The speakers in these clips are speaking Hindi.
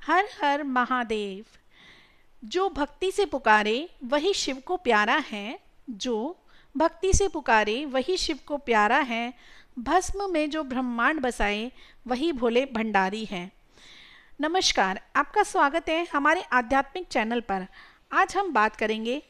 हर हर महादेव। जो भक्ति से पुकारे वही शिव को प्यारा है। जो भक्ति से पुकारे वही शिव को प्यारा है। भस्म में जो ब्रह्मांड बसाए वही भोले भंडारी है। नमस्कार, आपका स्वागत है हमारे आध्यात्मिक चैनल पर। आज हम बात करेंगे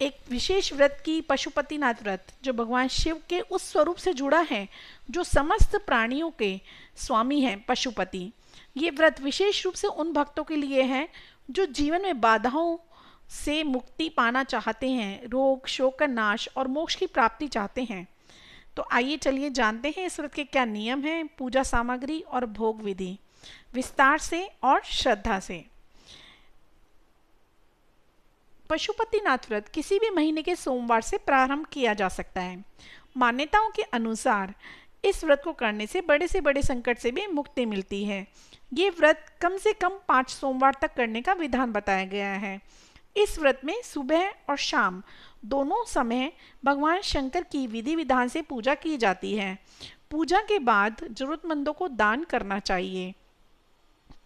एक विशेष व्रत की, पशुपतिनाथ व्रत, जो भगवान शिव के उस स्वरूप से जुड़ा है जो समस्त प्राणियों के स्वामी हैं, पशुपति। ये व्रत विशेष रूप से उन भक्तों के लिए है जो जीवन में बाधाओं से मुक्ति पाना चाहते हैं, रोग शोक का नाश और मोक्ष की प्राप्ति चाहते हैं। तो आइए चलिए जानते हैं इस व्रत के क्या नियम हैं, पूजा सामग्री और भोग विधि विस्तार से और श्रद्धा से। पशुपतिनाथ व्रत किसी भी महीने के सोमवार से प्रारंभ किया जा सकता है। मान्यताओं के अनुसार इस व्रत को करने से बड़े संकट से भी मुक्ति मिलती है। ये व्रत कम से कम 5 सोमवार तक करने का विधान बताया गया है। इस व्रत में सुबह और शाम दोनों समय भगवान शंकर की विधि विधान से पूजा की जाती है। पूजा के बाद जरूरतमंदों को दान करना चाहिए।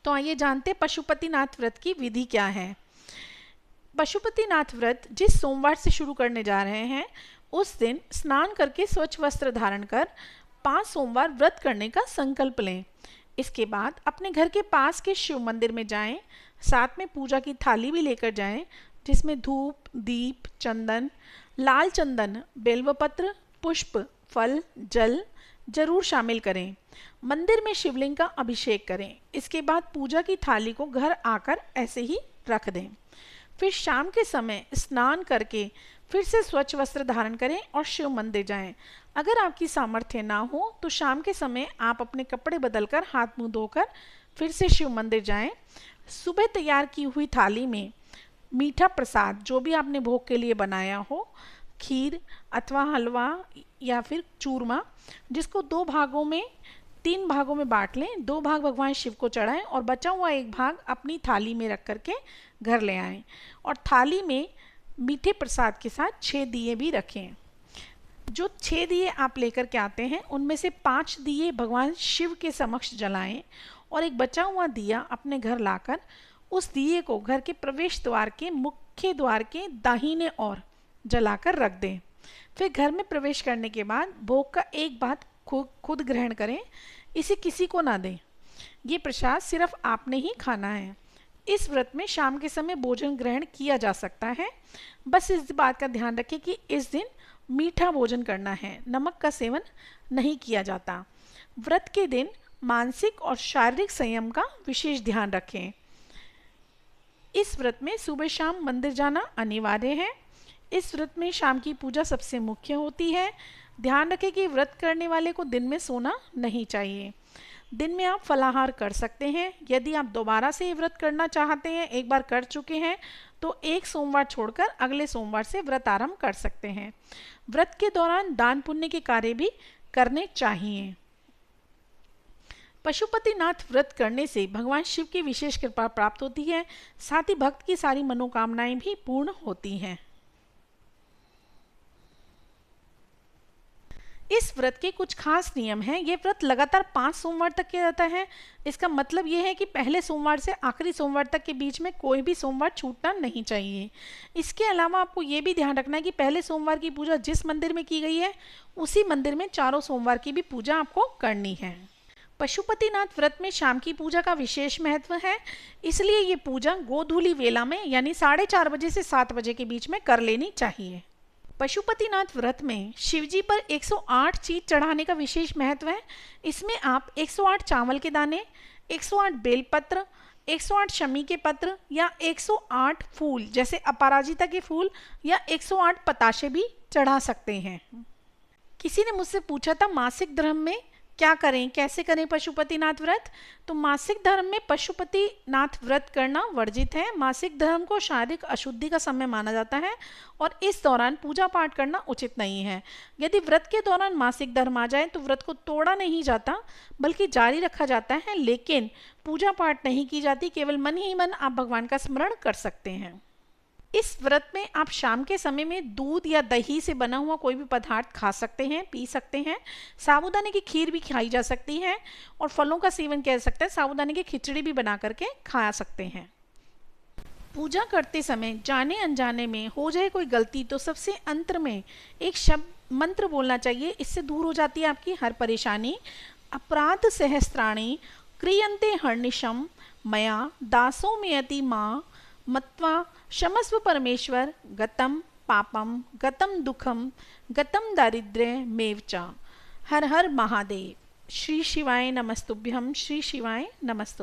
तो आइए जानते पशुपतिनाथ व्रत की विधि क्या है। पशुपतिनाथ व्रत जिस सोमवार से शुरू करने जा रहे हैं, उस दिन स्नान करके स्वच्छ वस्त्र धारण कर 5 सोमवार व्रत करने का संकल्प लें। इसके बाद अपने घर के पास के शिव मंदिर में जाएं। साथ में पूजा की थाली भी लेकर जाएं, जिसमें धूप, दीप, चंदन, लाल चंदन, बेलवपत्र, पुष्प, फल, जल जरूर शामिल करें। मंदिर में शिवलिंग का अभिषेक करें। इसके बाद पूजा की थाली को घर आकर ऐसे ही रख दें। फिर शाम के समय स्नान करके फिर से स्वच्छ वस्त्र धारण करें और शिव मंदिर जाएं। अगर आपकी सामर्थ्य ना हो तो शाम के समय आप अपने कपड़े बदलकर हाथ मुंह धोकर फिर से शिव मंदिर जाएं। सुबह तैयार की हुई थाली में मीठा प्रसाद, जो भी आपने भोग के लिए बनाया हो, खीर अथवा हलवा या फिर चूरमा, जिसको 3 भागों में बांट लें। 2 भाग भगवान शिव को चढ़ाएं और बचा हुआ 1 भाग अपनी थाली में रख करके घर ले आएं। और थाली में मीठे प्रसाद के साथ 6 दिए भी रखें। जो 6 दिए आप लेकर के आते हैं, उनमें से 5 दिए भगवान शिव के समक्ष जलाएं और एक बचा हुआ दिया अपने घर लाकर उस दिए को घर के प्रवेश द्वार के मुख्य द्वार के दाहिने ओर जलाकर रख दें। फिर घर में प्रवेश करने के बाद भोग का एक भाग खुद ग्रहण करें। इसे किसी को ना दें। ये प्रसाद सिर्फ आपने ही खाना है। इस व्रत में शाम के समय भोजन ग्रहण किया जा सकता है। बस इस बात का ध्यान रखें कि इस दिन मीठा भोजन करना है, नमक का सेवन नहीं किया जाता। व्रत के दिन मानसिक और शारीरिक संयम का विशेष ध्यान रखें। इस व्रत में सुबह शाम मंदिर जाना अनिवार्य है। इस व्रत में शाम की पूजा सबसे मुख्य होती है। ध्यान रखें कि व्रत करने वाले को दिन में सोना नहीं चाहिए। दिन में आप फलाहार कर सकते हैं। यदि आप दोबारा से व्रत करना चाहते हैं, एक बार कर चुके हैं, तो एक सोमवार छोड़कर अगले सोमवार से व्रत आरंभ कर सकते हैं। व्रत के दौरान दान पुण्य के कार्य भी करने चाहिए। पशुपतिनाथ व्रत करने से भगवान शिव की विशेष कृपा प्राप्त होती है। साथ ही भक्त की सारी मनोकामनाएं भी पूर्ण होती हैं। इस व्रत के कुछ खास नियम हैं। ये व्रत लगातार 5 सोमवार तक किया जाता है। इसका मतलब ये है कि पहले सोमवार से आखिरी सोमवार तक के बीच में कोई भी सोमवार छूटना नहीं चाहिए। इसके अलावा आपको ये भी ध्यान रखना है कि पहले सोमवार की पूजा जिस मंदिर में की गई है, उसी मंदिर में चारों सोमवार की भी पूजा आपको करनी है। पशुपतिनाथ व्रत में शाम की पूजा का विशेष महत्व है, इसलिए ये पूजा गोधूली वेला में यानी 4:30 बजे से 7 बजे के बीच में कर लेनी चाहिए। पशुपतिनाथ व्रत में शिवजी पर 108 चीज चढ़ाने का विशेष महत्व है। इसमें आप 108 चावल के दाने, 108 बेलपत्र, 108 शमी के पत्र या 108 फूल जैसे अपराजिता के फूल या 108 पताशे भी चढ़ा सकते हैं। किसी ने मुझसे पूछा था मासिक धर्म में क्या करें, कैसे करें पशुपतिनाथ व्रत। तो मासिक धर्म में पशुपतिनाथ व्रत करना वर्जित है। मासिक धर्म को शारीरिक अशुद्धि का समय माना जाता है और इस दौरान पूजा पाठ करना उचित नहीं है। यदि व्रत के दौरान मासिक धर्म आ जाए तो व्रत को तोड़ा नहीं जाता, बल्कि जारी रखा जाता है, लेकिन पूजा पाठ नहीं की जाती। केवल मन ही मन आप भगवान का स्मरण कर सकते हैं। इस व्रत में आप शाम के समय में दूध या दही से बना हुआ कोई भी पदार्थ खा सकते हैं, पी सकते हैं। साबूदाने की खीर भी खाई जा सकती है और फलों का सेवन किया जा सकता है। साबूदाने की खिचड़ी भी बना करके खा सकते हैं। पूजा करते समय जाने अनजाने में हो जाए कोई गलती तो सबसे अंत में एक शब्द मंत्र बोलना चाहिए। इससे दूर हो जाती है आपकी हर परेशानी। अपराध सहस्त्राणी क्रियन्ते हर्निशम मया दासो मेयति माँ मत्वा क्षमस्व परमेश्वर गतम पापम गतम दुखम गतम दारिद्र्य मेव च। हर हर महादेव। श्री शिवाय नमस्तुभ्यम। श्री शिवाय नमस्तुभ्यम।